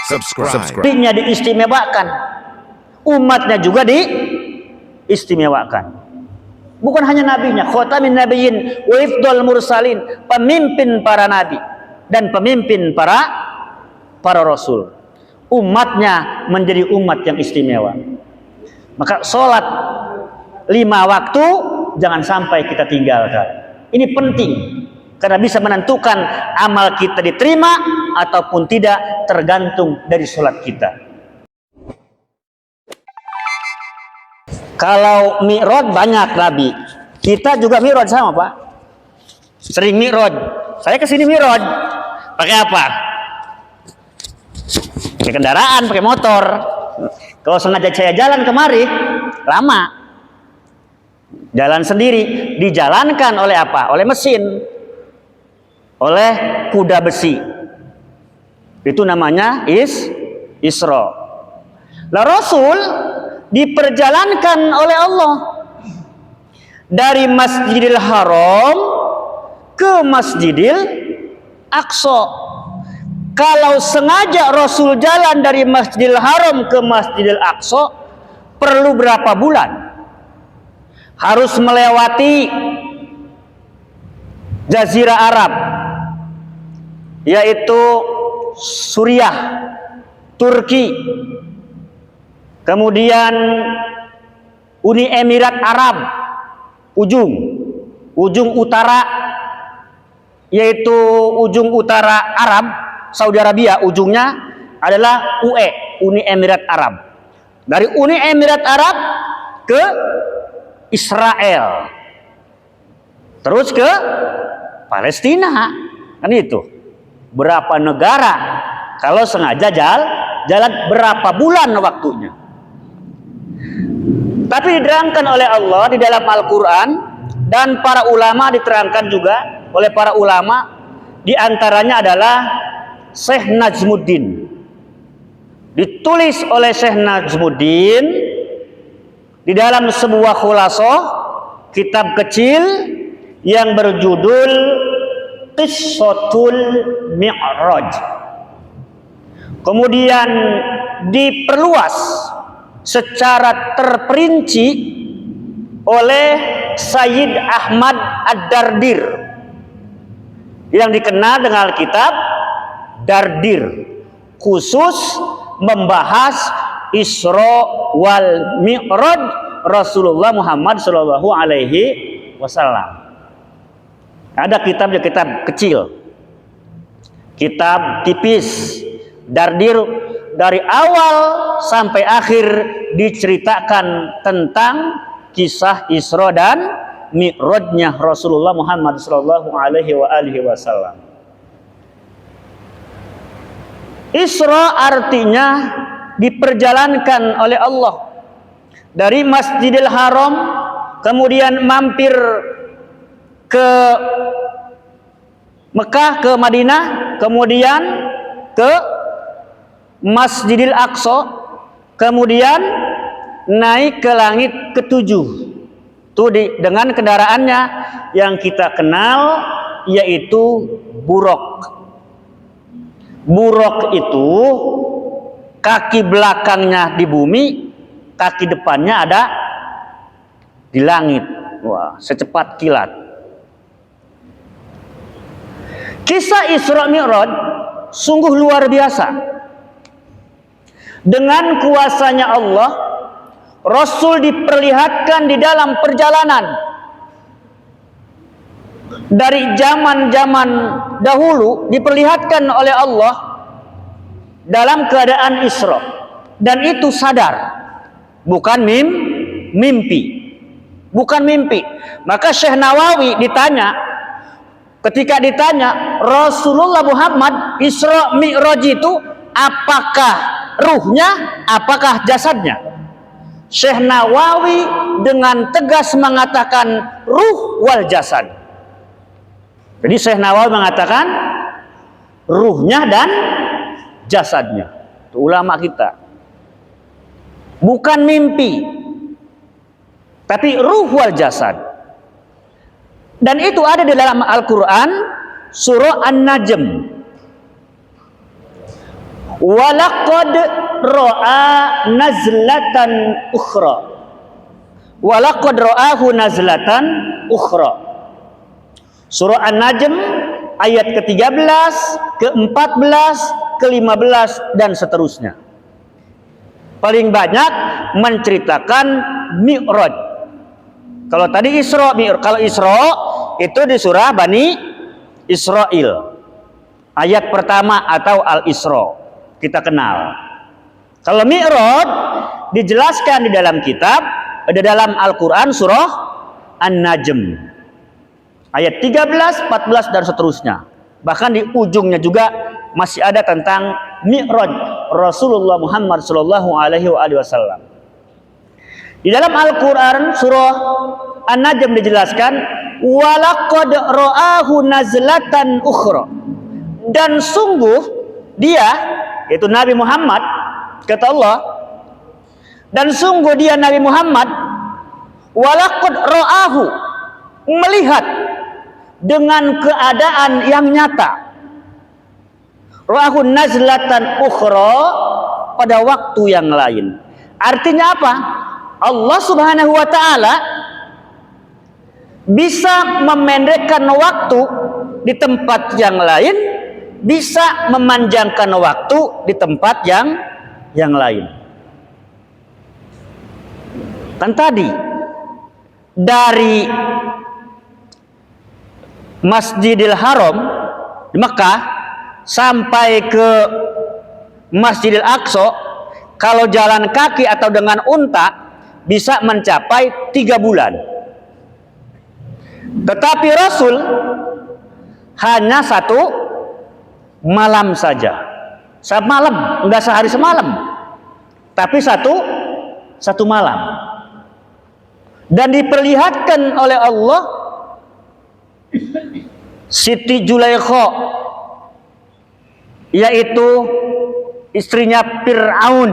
subscribe. Nabinya diistimewakan, umatnya juga diistimewakan. Bukan hanya nabinya, khatamin nabiyyin wa ifdal mursalin, pemimpin para nabi dan pemimpin para rasul. Umatnya menjadi umat yang istimewa. Maka sholat 5 waktu jangan sampai kita tinggalkan. Ini penting karena bisa menentukan amal kita diterima ataupun tidak, tergantung dari sholat kita. Kalau mi'raj banyak nabi, kita juga mi'raj sama Pak. Sering mi'raj. Saya kesini mi'raj. Pakai apa? Pakai kendaraan, pakai motor. Kalau sengaja saya jalan kemari, lama. Jalan sendiri, dijalankan oleh apa? Oleh mesin, oleh kuda besi. Itu namanya Isra. Lah Rasul diperjalankan oleh Allah dari Masjidil Haram ke Masjidil Aqsa. Kalau sengaja Rasul jalan dari Masjidil Haram ke Masjidil Aqsa, perlu berapa bulan? Harus melewati Jazirah Arab, yaitu Suriah, Turki, kemudian Uni Emirat Arab, ujung utara, yaitu ujung utara Arab, Saudi Arabia, ujungnya adalah Uni Emirat Arab. Dari Uni Emirat Arab ke Israel, terus ke Palestina, kan itu. Berapa negara? Kalau sengaja jalan berapa bulan waktunya? Tapi diterangkan oleh Allah di dalam Al-Quran, dan para ulama diterangkan juga oleh para ulama, di antaranya adalah Syekh Najmuddin. Ditulis oleh Syekh Najmuddin di dalam sebuah khulasah kitab kecil yang berjudul Qissatul Mi'raj. Kemudian diperluas secara terperinci oleh Sayyid Ahmad Ad-Dardir yang dikenal dengan kitab Dardir, khusus membahas Isra wal Mi'raj Rasulullah Muhammad Shallallahu Alaihi Wasallam. Ada kitab kecil, kitab tipis. Dardir dari awal sampai akhir diceritakan tentang kisah Isra dan Mi'rajnya Rasulullah Muhammad Shallallahu Alaihi Wasallam. Isra artinya diperjalankan oleh Allah dari Masjidil Haram, kemudian mampir ke Mekah, ke Madinah, kemudian ke Masjidil Aqsa, kemudian naik ke langit ketujuh. Itu dengan kendaraannya yang kita kenal, yaitu buraq. Buraq itu kaki belakangnya di bumi, kaki depannya ada di langit. Wah, secepat kilat. Kisah Isra Mi'raj sungguh luar biasa. Dengan kuasanya Allah, Rasul diperlihatkan di dalam perjalanan dari zaman-zaman dahulu, diperlihatkan oleh Allah dalam keadaan Isra, dan itu sadar, bukan mimpi. Bukan mimpi. Maka Syekh Nawawi ketika ditanya Rasulullah Muhammad Isra Mi'raj itu apakah ruhnya, apakah jasadnya? Syekh Nawawi dengan tegas mengatakan ruh wal jasad. Jadi Syekh Nawawi mengatakan ruhnya dan jasadnya. Itu ulama kita. Bukan mimpi, tapi ruh wal jasad. Dan itu ada di dalam Al-Quran surah An-Najm. Walaqad ra'a nazlatan ukhra. Walaqad ra'ahu nazlatan ukhra. Surah An-Najm ayat ke-13, ke-14, ke-15 dan seterusnya. Paling banyak menceritakan Mi'raj. Kalau tadi Isra, kalau Isra itu di surah Bani Israil. Ayat pertama atau Al-Isra kita kenal. Kalau Mi'raj dijelaskan di dalam kitab, di dalam Al-Qur'an surah An-Najm. Ayat 13, 14 dan seterusnya. Bahkan di ujungnya juga masih ada tentang Mi'raj Rasulullah Muhammad sallallahu alaihi wasallam. Di dalam Al-Qur'an surah An-Najm dijelaskan, walaqad ra'ahu nazlatan ukhra. Dan sungguh dia, yaitu Nabi Muhammad, kata Allah, dan sungguh dia Nabi Muhammad, walaqad ra'ahu, melihat dengan keadaan yang nyata, ra'ahu nazlatan ukhra, pada waktu yang lain. Artinya apa? Allah Subhanahu wa ta'ala bisa memendekkan waktu di tempat yang lain, bisa memanjangkan waktu di tempat yang lain. Kan tadi dari Masjidil Haram di Mekah sampai ke Masjidil Aqsa, kalau jalan kaki atau dengan unta bisa mencapai 3 bulan. Tetapi Rasul hanya 1 malam saja. Semalam, enggak sehari semalam, tapi satu malam. Dan diperlihatkan oleh Allah Siti Zulaikha, yaitu istrinya Fir'aun,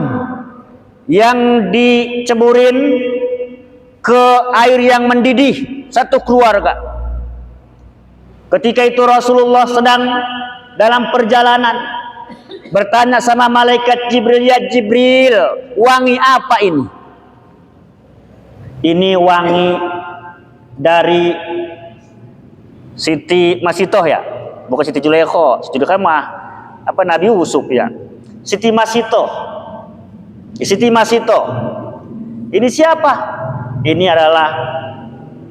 yang diceburin ke air yang mendidih, satu keluarga. Ketika itu Rasulullah sedang dalam perjalanan, bertanya sama malaikat Jibril, ya Jibril, wangi apa ini? Ini wangi dari Siti Masitoh ya, bukan Siti Zulaikha. Siti Zulaikha mah apa, Nabi Yusuf ya. Siti Masitoh. Siti Masitoh. Ini siapa? Ini adalah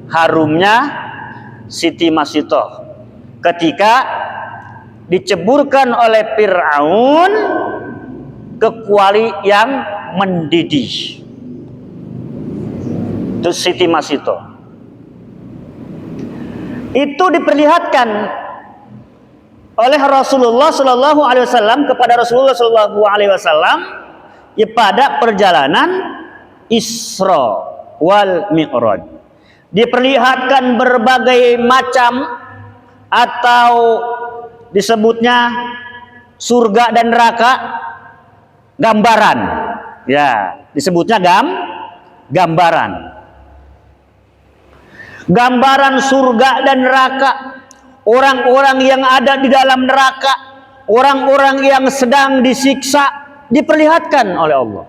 harumnya Siti Masitoh ketika diceburkan oleh Fir'aun ke kuali yang mendidih. Itu Siti Masitoh. Itu diperlihatkan oleh Rasulullah Shallallahu Alaihi Wasallam kepada Rasulullah Shallallahu Alaihi Wasallam pada perjalanan Isra wal Mi'raj. Diperlihatkan berbagai macam atau disebutnya surga dan neraka, gambaran. Ya, disebutnya gambaran. Gambaran surga dan neraka, orang-orang yang ada di dalam neraka, orang-orang yang sedang disiksa, diperlihatkan oleh Allah.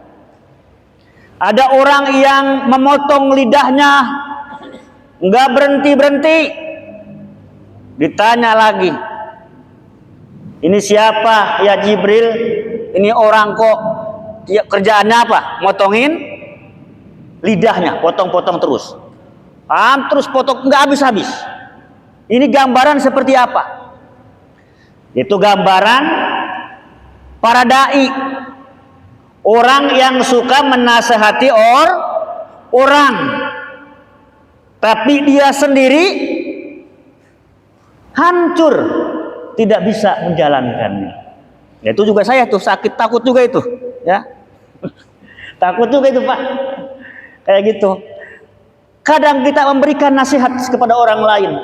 Ada orang yang memotong lidahnya, nggak berhenti-berhenti. Ditanya lagi, ini siapa ya Jibril? Ini orang kok kerjaannya apa? Motongin lidahnya, potong-potong terus. Terus potong nggak habis-habis. Ini gambaran seperti apa? Itu gambaran para dai, orang yang suka menasehati orang, tapi dia sendiri hancur, tidak bisa menjalankannya. Ya, itu juga saya tuh sakit, takut juga itu, ya. Takut juga itu, Pak. Kayak gitu. Kadang kita memberikan nasihat kepada orang lain,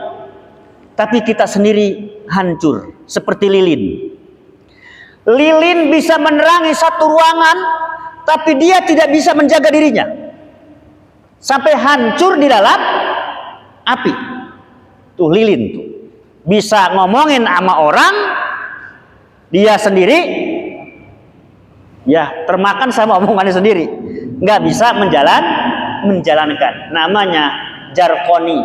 tapi kita sendiri hancur, seperti lilin. Lilin bisa menerangi satu ruangan, tapi dia tidak bisa menjaga dirinya, sampai hancur di dalam api. Tuh lilin tuh bisa ngomongin sama orang, dia sendiri Ya, termakan sama omongannya sendiri. Nggak bisa menjalankan. Namanya jarkoni.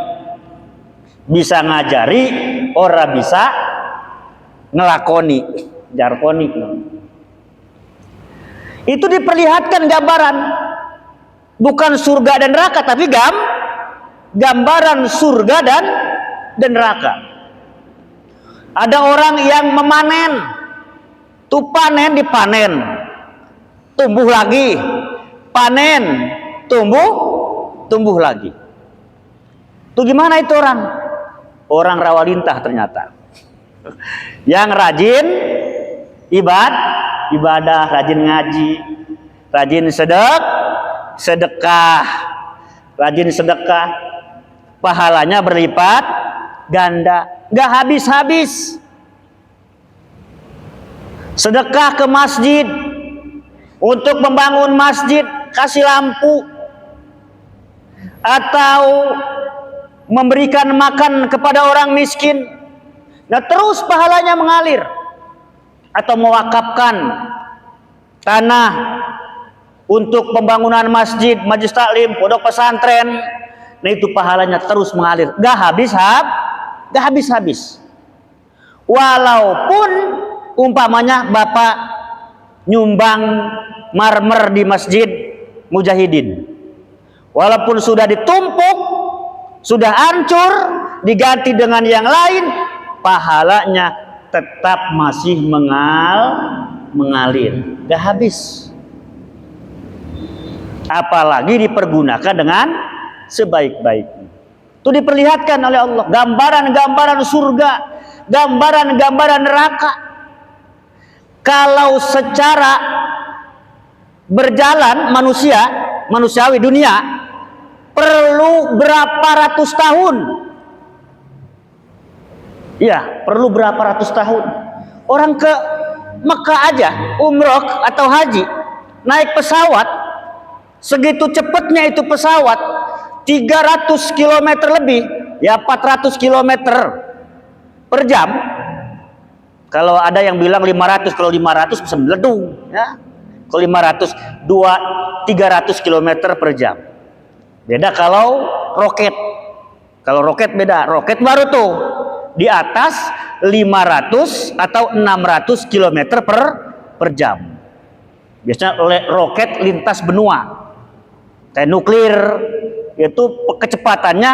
Bisa ngajari, ora bisa ngelakoni. Jarkoni. Itu diperlihatkan gambaran. Bukan surga dan neraka, tapi gambaran surga dan neraka. Ada orang yang memanen. Tuh panen dipanen. Tumbuh lagi. Panen. Tumbuh lagi. Tuh gimana itu orang? Orang rawa lintah ternyata. Yang rajin ibadah, rajin ngaji, rajin sedekah, pahalanya berlipat ganda, gak habis-habis. Sedekah ke masjid, untuk membangun masjid kasih lampu, atau memberikan makan kepada orang miskin, nah terus pahalanya mengalir. Atau mewakafkan tanah untuk pembangunan masjid, majelis taklim, pondok pesantren, nah itu pahalanya terus mengalir, gak habis-habis. Walaupun umpamanya bapak nyumbang marmer di masjid Mujahidin, walaupun sudah ditumpuk, sudah hancur, diganti dengan yang lain, pahalanya tetap masih mengalir, gak habis. Apalagi dipergunakan dengan sebaik-baiknya. Itu diperlihatkan oleh Allah gambaran-gambaran surga, gambaran-gambaran neraka. Kalau secara berjalan manusiawi dunia perlu berapa ratus tahun. Ya, perlu berapa ratus tahun. Orang ke Mekah aja, umroh atau haji, naik pesawat, segitu cepatnya itu pesawat, 300 km lebih, ya 400 km per jam. Kalau ada yang bilang 500, kalau 500 bisa meledung, ya. Kalau 500, 300 km per jam. Beda kalau roket. Kalau roket beda, roket baru tuh di atas 500 atau 600 km per jam. Biasanya oleh roket lintas benua. Kayak nuklir, itu kecepatannya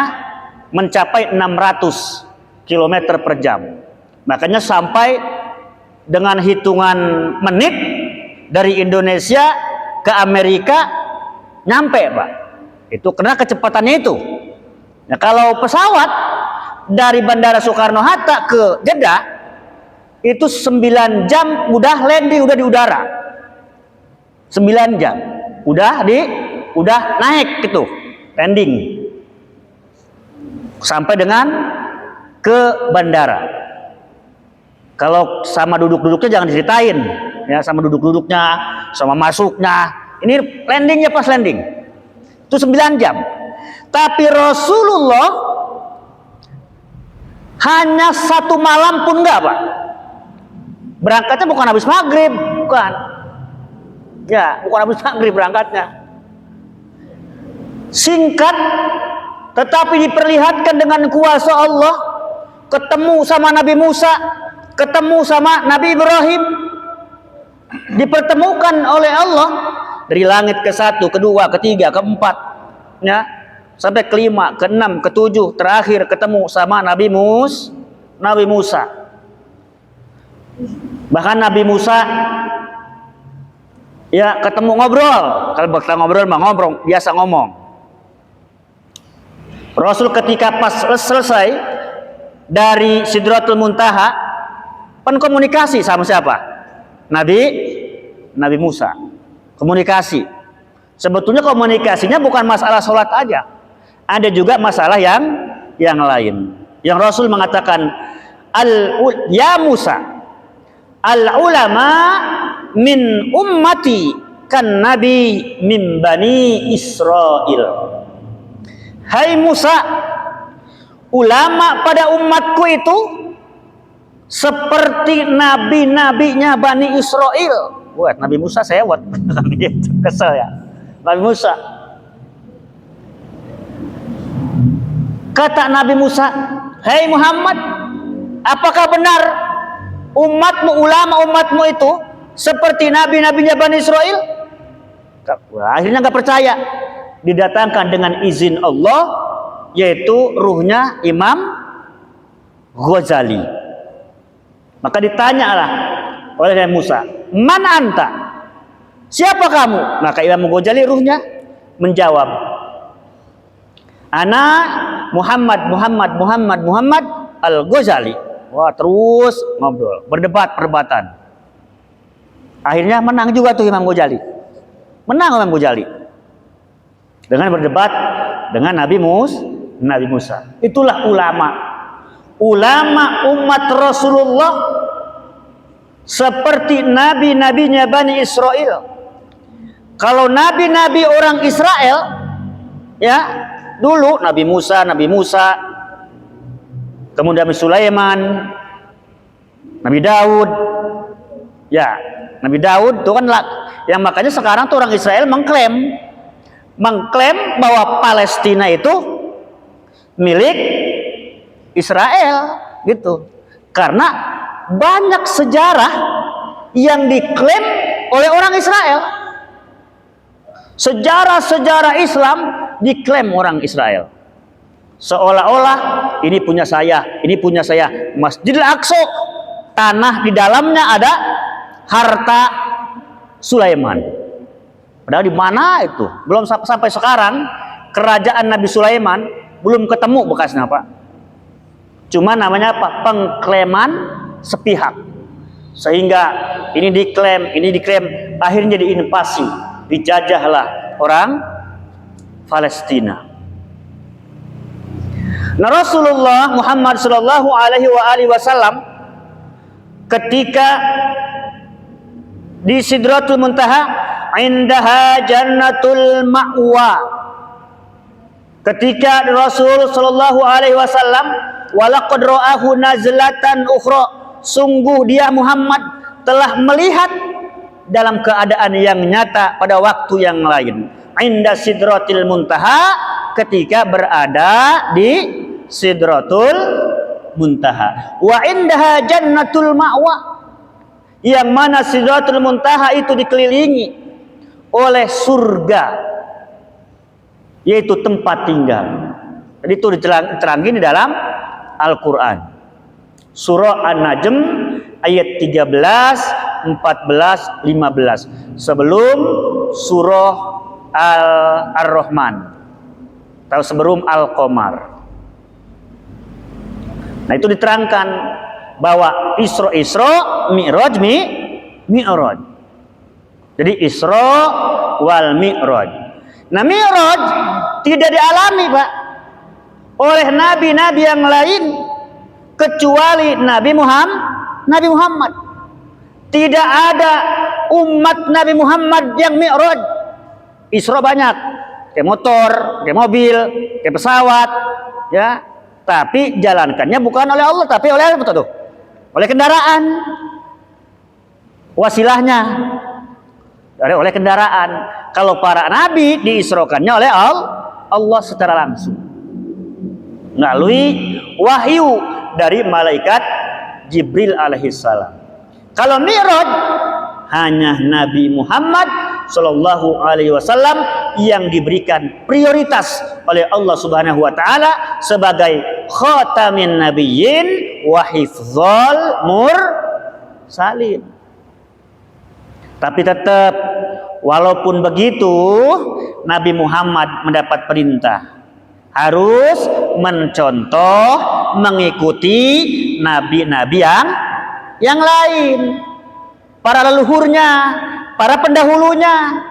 mencapai 600 km per jam. Makanya sampai dengan hitungan menit dari Indonesia ke Amerika nyampe, Pak. Itu karena kecepatannya itu. Nah, kalau pesawat dari Bandara Soekarno-Hatta ke Jeddah itu 9 jam udah landing, udah di udara. 9 jam udah naik gitu, landing sampai dengan ke bandara. Kalau sama duduk-duduknya jangan diceritain, ya, sama duduk-duduknya, sama masuknya. Ini landingnya pas landing itu 9 jam. Tapi Rasulullah hanya 1 malam pun enggak, Pak. Berangkatnya bukan habis maghrib, bukan. Ya, bukan habis maghrib berangkatnya. Singkat, tetapi diperlihatkan dengan kuasa Allah. Ketemu sama Nabi Musa, ketemu sama Nabi Ibrahim, dipertemukan oleh Allah dari langit ke-1, ke-2, ke-3, ke-4, ya, sampai ke-5, ke-6, ke-7, terakhir ketemu sama Nabi Musa. Bahkan Nabi Musa ya ketemu ngobrol. Kalau kita ngobrol mah ngobrol, biasa ngomong. Rasul ketika pas selesai dari Sidratul Muntaha, kan komunikasi sama siapa? Nabi Musa. Komunikasi. Sebetulnya komunikasinya bukan masalah sholat aja. Ada juga masalah yang lain. Yang Rasul mengatakan, ya Musa, al-ulama min ummati kan nabi min bani Israel. Hai Musa, ulama pada umatku itu seperti nabi-nabinya Bani Israel. buat Nabi Musa sewot. Gitu, kesel ya. Nabi Musa. Kata Nabi Musa, "Hei Muhammad, apakah benar umatmu, ulama umatmu itu seperti nabi-nabinya Bani Israel?" Akhirnya nggak percaya. Didatangkan dengan izin Allah, yaitu ruhnya Imam Ghazali. Maka ditanyalah oleh Nabi Musa, "Man anta? Siapa kamu?" Maka Imam Ghazali ruhnya menjawab, "Ana Muhammad Al-Ghazali." Wah, terus ngobrol, berdebat perdebatan. Akhirnya menang juga tuh Imam Ghazali. Menang Imam Ghazali dengan berdebat dengan Nabi Musa. Itulah ulama umat Rasulullah, seperti nabi-nabinya Bani Israel. Kalau nabi-nabi orang Israel, ya dulu Nabi Musa, kemudian Nabi Sulaiman, Nabi Daud, ya Nabi Daud itu kan yang makanya sekarang tuh orang Israel mengklaim bahwa Palestina itu milik Israel gitu. Karena banyak sejarah yang diklaim oleh orang Israel. Sejarah Islam diklaim orang Israel. Seolah-olah ini punya saya. Masjidil Aqsa, tanah di dalamnya ada harta Sulaiman. Padahal di mana itu? Belum sampai sekarang kerajaan Nabi Sulaiman belum ketemu bekasnya, Pak. Cuma namanya apa? Pengklaiman sepihak. Sehingga ini diklaim, akhirnya diinvasi, dijajahlah orang Palestina. Nah, Rasulullah Muhammad sallallahu alaihi wasallam ketika di Sidratul Muntaha, indaha jannatul ma'wa. Ketika Rasul sallallahu alaihi wasallam, walaqad ra'ahu nazlatan ukhra, sungguh dia Muhammad telah melihat dalam keadaan yang nyata pada waktu yang lain. Inda Sidratil Muntaha, ketika berada di Sidratul Muntaha. Wa indaha jannatul ma'wa, yang mana Sidratul Muntaha itu dikelilingi oleh surga, yaitu tempat tinggal. Jadi itu diterangin di dalam Al-Quran. Surah An-Najm ayat 13, 14, 15. Sebelum surah Ar-Rahman. Atau sebelum Al-Qamar. Nah, itu diterangkan bahwa Isra, Mi'raj. Jadi Isra wal Mi'raj. Nah, Mi'raj tidak dialami, Pak, oleh nabi-nabi yang lain kecuali Nabi Muhammad. Tidak ada umat Nabi Muhammad yang Mi'raj. Isra banyak, kayak motor, kayak mobil, kayak pesawat, ya. Tapi jalankannya bukan oleh Allah, tapi oleh apa tuh? Oleh kendaraan. Wasilahnya oleh kendaraan. Kalau para nabi diisrokannya oleh Allah secara langsung, melalui wahyu dari malaikat Jibril alaihissalam. Kalau Mi'raj hanya Nabi Muhammad sallallahu alaihi wasallam yang diberikan prioritas oleh Allah Subhanahu wa taala sebagai khatamin nabiyyin wa hifdzal mursalin. Tapi tetap walaupun begitu, Nabi Muhammad mendapat perintah harus mencontoh, mengikuti nabi-nabi yang lain, para leluhurnya, para pendahulunya.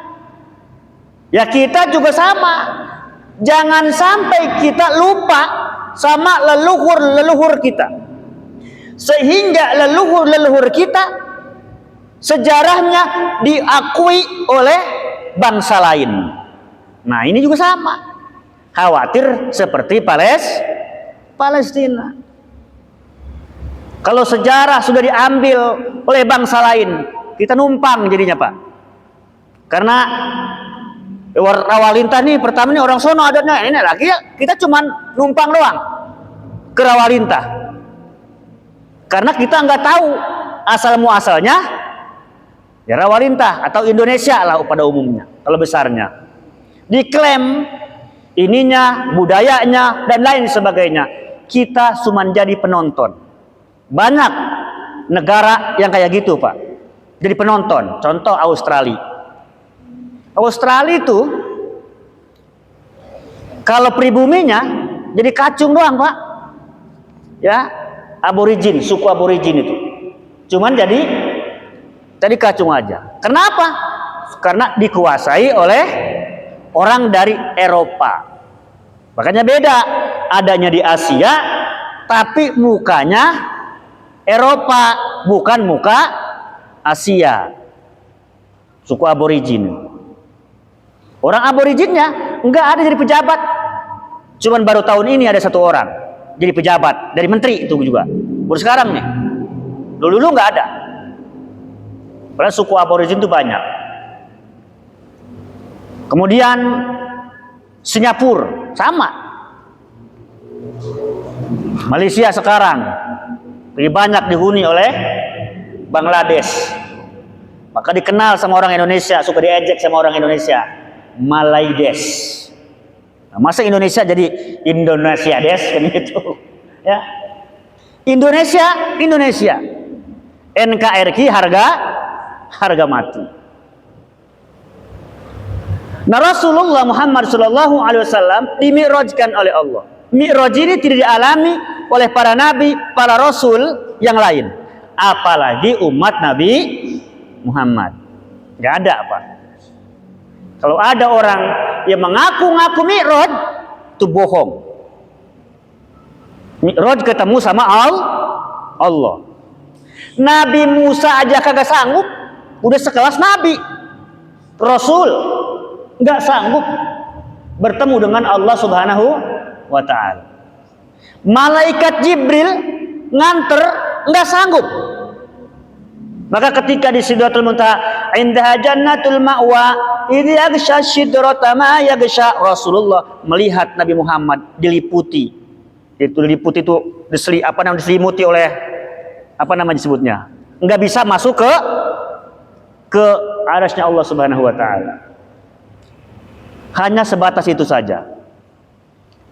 Ya, kita juga sama. Jangan sampai kita lupa sama leluhur-leluhur kita, sehingga leluhur-leluhur kita sejarahnya diakui oleh bangsa lain. Nah, ini juga sama. Khawatir seperti Palestina. Kalau sejarah sudah diambil oleh bangsa lain, kita numpang jadinya Pak. Karena Rawalintah nih pertama nih orang sono adanya, ini lagi ya kita cuman numpang doang ke Rawalintah. Karena kita nggak tahu asal muasalnya ya Rawalintah atau Indonesia lah pada umumnya kalau besarnya. Diklaim ininya, budayanya dan lain sebagainya. Kita cuma jadi penonton. Banyak negara yang kayak gitu Pak. Jadi penonton. Contoh Australia. Australia itu kalau pribuminya jadi kacung doang Pak. Ya, aborigin, suku aborigin itu. Cuman jadi kacung aja. Kenapa? Karena dikuasai oleh orang dari Eropa. Makanya beda, adanya di Asia tapi mukanya Eropa, bukan muka Asia. Suku aborigin. Orang aborigинnya enggak ada jadi pejabat. Cuman baru tahun ini ada satu orang jadi pejabat dari menteri itu juga. Baru sekarang nih. Dulu enggak ada. Padahal suku aborigin itu banyak. Kemudian Singapura sama. Malaysia sekarang lebih banyak dihuni oleh Bangladesh. Maka dikenal sama orang Indonesia, suka diejek sama orang Indonesia. Malaides. Nah, masa Indonesia jadi Indonesia des kan gitu. Ya. Indonesia. NKRI harga mati. Nah, Rasulullah Muhammad sallallahu alaihi wasallam dimi'rajkan oleh Allah. Mi'raj ini tidak dialami oleh para nabi, para rasul yang lain. Apalagi umat Nabi Muhammad. Enggak ada apa. Kalau ada orang yang mengaku-ngaku mi'raj, itu bohong. Mi'raj ketemu sama Allah. Nabi Musa aja kagak sanggup, udah sekelas nabi, rasul, nggak sanggup bertemu dengan Allah Subhanahu wa Ta'ala. Malaikat Jibril nganter nggak sanggup. Maka ketika di Sidratul Muntaha, indaha jannatul ma'wa, idh yaghsha sidrata ma yaghsha, Rasulullah melihat Nabi Muhammad diliputi. Itu diliputi itu diselimuti oleh apa namanya disebutnya? Enggak bisa masuk ke arasnya Allah Subhanahu wa Ta'ala. Hanya sebatas itu saja.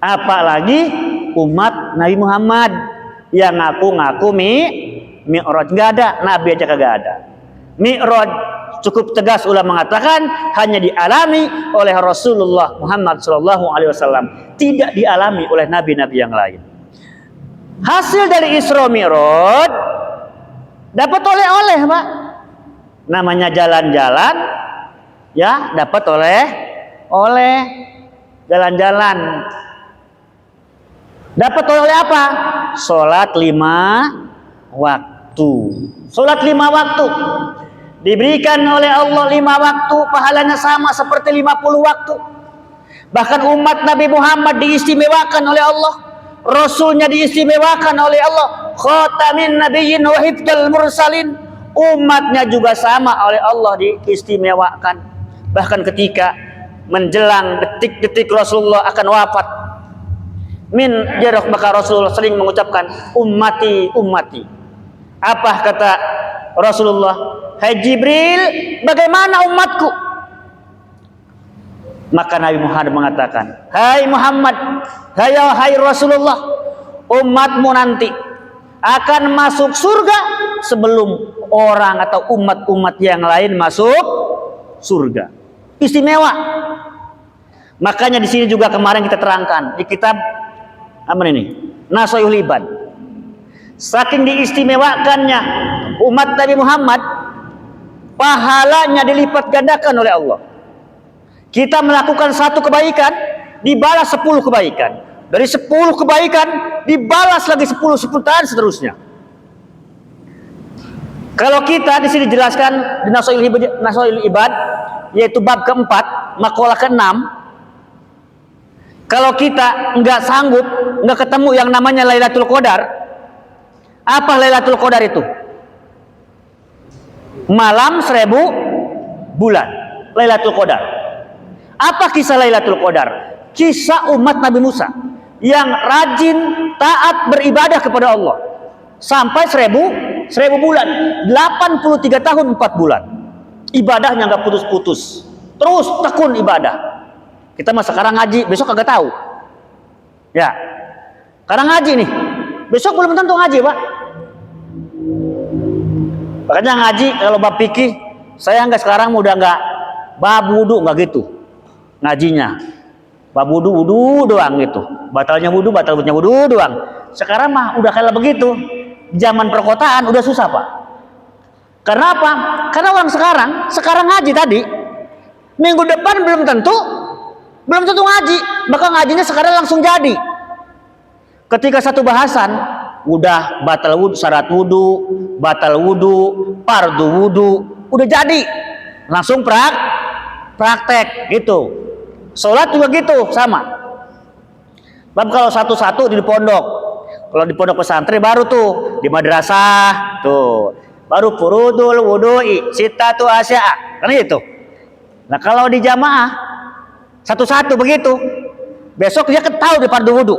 Apalagi umat Nabi Muhammad yang ngaku-ngaku mi'raj, nggak ada, nabi aja kagak ada. Mi'raj cukup tegas ulama mengatakan hanya dialami oleh Rasulullah Muhammad SAW, tidak dialami oleh nabi-nabi yang lain. Hasil dari Isra Mi'raj dapat oleh-oleh Pak, namanya jalan-jalan, ya dapat oleh jalan-jalan. Dapat oleh apa? Sholat 5 waktu. Sholat 5 waktu diberikan oleh Allah 5 waktu, pahalanya sama seperti 50 waktu. Bahkan umat Nabi Muhammad diistimewakan oleh Allah, Rasulnya diistimewakan oleh Allah, khatamin nabiyyin wa hifdzal mursalin. Umatnya juga sama oleh Allah diistimewakan. Bahkan ketika menjelang detik-detik Rasulullah akan wafat, maka Rasulullah sering mengucapkan ummati. Apa kata Rasulullah? Hai Jibril, bagaimana umatku? Maka Nabi Muhammad mengatakan, hai Muhammad, hai Rasulullah, umatmu nanti akan masuk surga sebelum orang atau umat-umat yang lain masuk surga. Istimewa. Makanya di sini juga kemarin kita terangkan di kitab apa ini? Nashihul Ibad. Saking diistimewakannya umat Nabi Muhammad, pahalanya dilipat gandakan oleh Allah. Kita melakukan satu kebaikan, dibalas 10 kebaikan. Dari 10 kebaikan, dibalas lagi 10 dan seterusnya. Kalau kita di sini jelaskan di Nashihul Ibad, yaitu bab keempat, makalah ke-6. Kalau kita nggak sanggup, nggak ketemu yang namanya Lailatul Qadar, apa Lailatul Qadar itu? malam 1000 bulan, Lailatul Qadar. Apa kisah Lailatul Qadar? Kisah umat Nabi Musa yang rajin taat beribadah kepada Allah sampai 1000 bulan, 83 tahun 4 bulan. Ibadahnya nggak putus-putus, terus tekun ibadah. Kita mah sekarang ngaji, besok kagak tahu. Ya, sekarang ngaji nih, besok belum tentu ngaji, Pak. Makanya ngaji kalau bab fikih, saya nggak sekarang udah nggak bab wudu, nggak gitu ngajinya. Bab wudu doang gitu. Batalnya wudu doang. Sekarang mah udah kayak begitu. Zaman perkotaan udah susah, Pak. Karena apa? Karena orang sekarang ngaji tadi, minggu depan belum tentu ngaji. Maka ngajinya sekarang langsung jadi. Ketika satu bahasan udah batal wudu, syarat wudu, batal wudu, fardu wudu, udah jadi. Langsung praktek gitu. Sholat juga gitu, sama. Bab kalau satu-satu di pondok. Kalau di pondok pesantren baru tuh di madrasah tuh. Baru furudul wudu'i, sittatu asya'a. Kan itu. Nah, kalau di jamaah satu-satu begitu. Besok dia tahu di fardu wudu.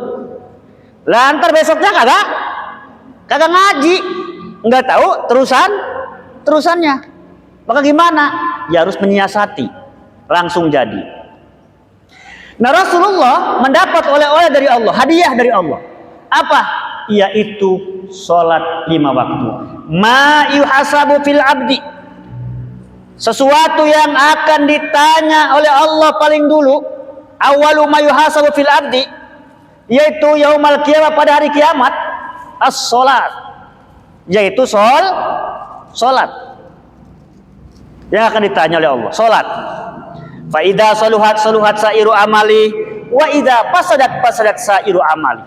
Lah ntar besoknya kagak ngaji. Enggak tahu terusannya. Maka gimana? Ya harus menyiasati. Langsung jadi. Nah, Rasulullah mendapat oleh-oleh dari Allah, hadiah dari Allah. Apa? Yaitu sholat 5 waktu. Ma yuhasabu fil abdi. Sesuatu yang akan ditanya oleh Allah paling dulu. Awalu ma yuhasabu fil abdi. Yaitu yaumal qiyamah, pada hari kiamat. As-sholat. Yaitu sholat. Yang akan ditanya oleh Allah. Sholat. Fa idza saluhat sairu amali wa idza fasadat sairu amali.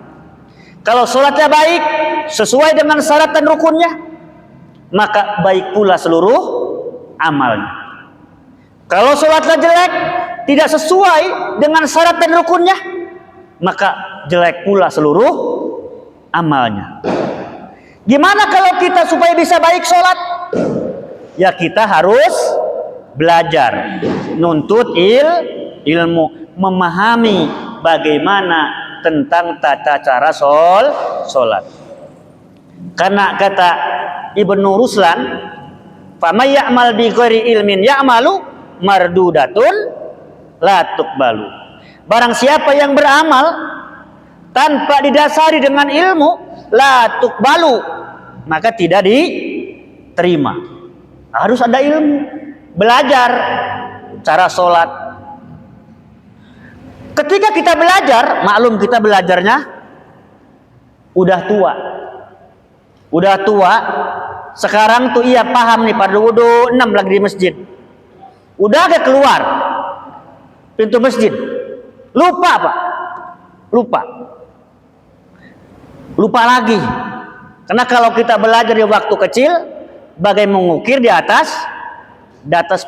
Kalau salatnya baik sesuai dengan syarat dan rukunnya, maka baik pula seluruh amalnya. Kalau salatnya jelek, tidak sesuai dengan syarat dan rukunnya, maka jelek pula seluruh amalnya. Gimana kalau kita supaya bisa baik salat? Ya kita harus belajar, nuntut ilmu, memahami bagaimana tentang tata cara sholat. Karena kata Ibnu Ruslan, "Famay ya'mal bi ghairi ilmin ya'malu mardudatun la tuqbalu." Barang siapa yang beramal tanpa didasari dengan ilmu, la tuqbalu, maka tidak diterima. Harus ada ilmu. Belajar cara sholat. Ketika kita belajar, maklum kita belajarnya udah tua. Sekarang tuh ia paham nih pada wudu 6 lagi di masjid. Udah agak keluar pintu masjid, lupa Pak, lupa lagi. Karena kalau kita belajar di waktu kecil, bagai mengukir di atas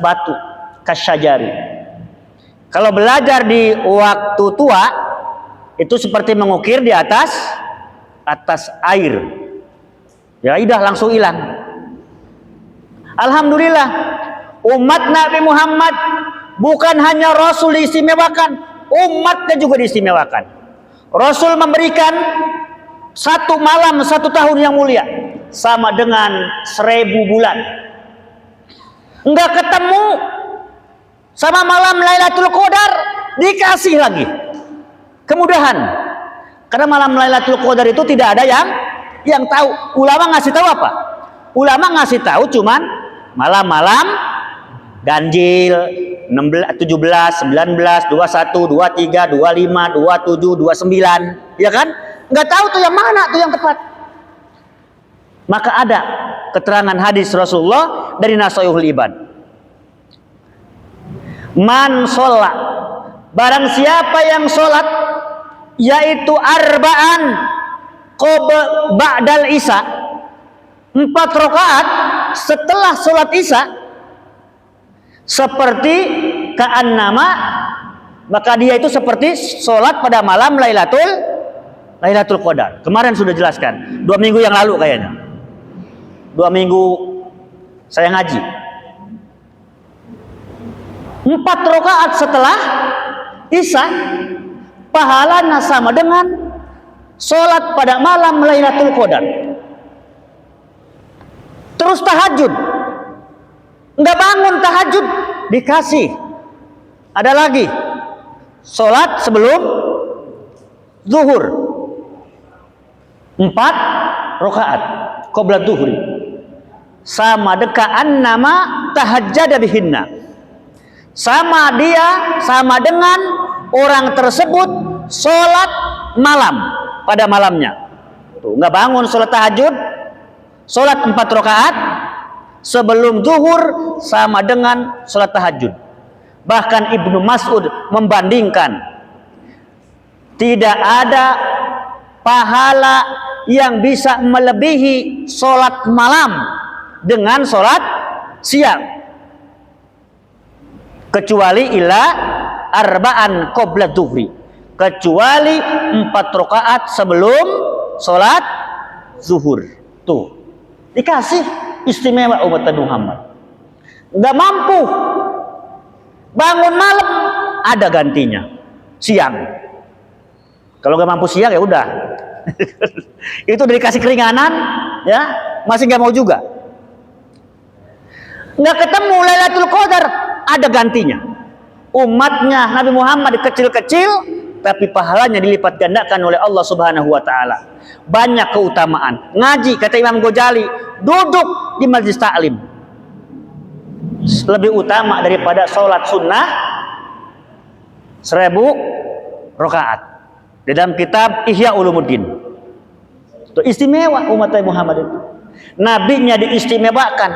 batu kasyajari. Kalau belajar di waktu tua itu seperti mengukir di atas air. Ya udah langsung hilang. Alhamdulillah umat Nabi Muhammad bukan hanya Rasul diistimewakan, umatnya juga diistimewakan. Rasul memberikan 1 malam 1 tahun yang mulia sama dengan 1000 bulan. Enggak ketemu sama malam Lailatul Qadar, dikasih lagi kemudahan. Karena malam Lailatul Qadar itu tidak ada yang tahu. Ulama ngasih tahu apa? Ulama ngasih tahu cuman malam-malam ganjil 16, 17, 19, 21, 23, 25, 27, 29, ya kan? Enggak tahu tuh yang mana tuh yang tepat. Maka ada keterangan hadis Rasulullah dari Nasaihul Ibad. Man sholat, barang siapa yang sholat, yaitu arba'an ba'dal isya, 4 rakaat setelah sholat isya, seperti ka'annama, maka dia itu seperti sholat pada malam Lailatul Qadar. Kemarin sudah jelaskan 2 minggu yang lalu kayaknya. 2 minggu saya ngaji. 4 rakaat setelah Isya pahalanya sama dengan sholat pada malam Lailatul Qadar. Terus tahajud, nggak bangun tahajud, dikasih ada lagi sholat sebelum zuhur 4 rakaat qabla zuhri, sama dekaan nama tahajjada bihinna, sama dengan orang tersebut sholat malam pada malamnya. Tuh, nggak bangun sholat tahajud, sholat 4 rakaat sebelum zuhur sama dengan sholat tahajud. Bahkan Ibnu Mas'ud membandingkan, tidak ada pahala yang bisa melebihi sholat malam dengan sholat siang, kecuali ila arba'an qabla zuhri, kecuali 4 rakaat sebelum sholat zuhur. Tuh, dikasih istimewa umat Nabi Muhammad. Nggak mampu bangun malam, ada gantinya siang. Kalau nggak mampu siang ya udah itu udah dikasih keringanan, ya masih nggak mau juga. Nggak ketemu Lailatul Qadar, ada gantinya. Umatnya Nabi Muhammad kecil-kecil, tapi pahalanya dilipat gandakan oleh Allah Subhanahu wa Ta'ala. Banyak keutamaan. Ngaji, kata Imam Ghazali, duduk di majlis taklim lebih utama daripada sholat sunnah 1000 rakaat. Di dalam kitab Ihya Ulumuddin. Itu istimewa umat Nabi Muhammad itu. Nabinya diistimewakan,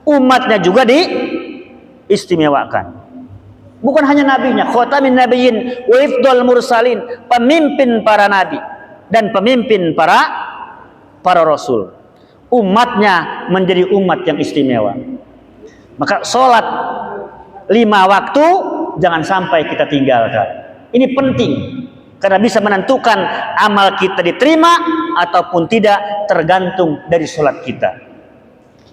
umatnya juga diistimewakan. Bukan hanya nabinya, khatamin nabiyyin wa ifdal mursalin, pemimpin para nabi dan pemimpin para rasul. Umatnya menjadi umat yang istimewa. Maka sholat 5 waktu jangan sampai kita tinggalkan. Ini penting karena bisa menentukan amal kita diterima ataupun tidak, tergantung dari sholat kita.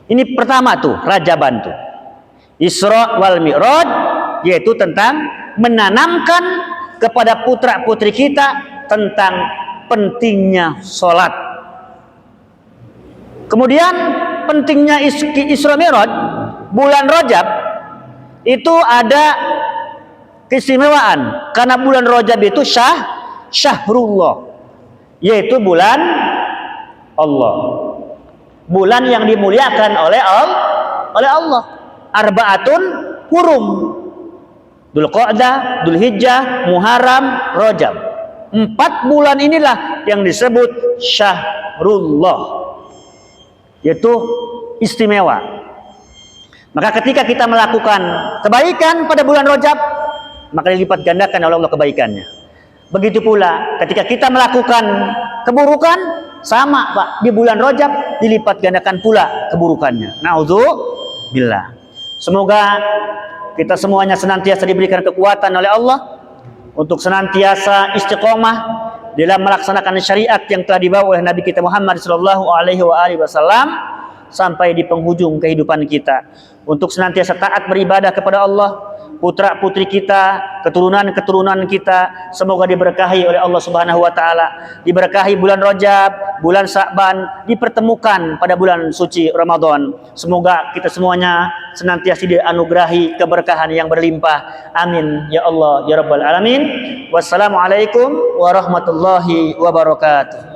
Ini pertama tuh, Rajaban tuh, Isra wal Mi'raj, yaitu tentang menanamkan kepada putra putri kita tentang pentingnya sholat. Kemudian pentingnya Isra Mi'raj, bulan Rajab itu ada keistimewaan karena bulan Rajab itu syahrullah, yaitu bulan Allah, bulan yang dimuliakan oleh Allah. Arba'atun hurum, Dzulqa'dah, Dzulhijjah, Muharram, Rajab. 4 bulan inilah yang disebut syahrullah, yaitu istimewa. Maka ketika kita melakukan kebaikan pada bulan Rajab, maka dilipat gandakan oleh Allah kebaikannya. Begitu pula ketika kita melakukan keburukan, sama Pak, di bulan Rajab dilipat gandakan pula keburukannya. Na'udzubillah. Semoga kita semuanya senantiasa diberikan kekuatan oleh Allah untuk senantiasa istiqomah dalam melaksanakan syariat yang telah dibawa oleh Nabi kita Muhammad SAW sampai di penghujung kehidupan kita, untuk senantiasa taat beribadah kepada Allah. Putra putri kita, keturunan kita semoga diberkahi oleh Allah Subhanahu wa Ta'ala, diberkahi bulan Rajab, bulan Sya'ban, dipertemukan pada bulan suci Ramadan. Semoga kita semuanya senantiasa dianugerahi keberkahan yang berlimpah. Amin ya Allah ya Rabbal alamin. Wassalamualaikum warahmatullahi wabarakatuh.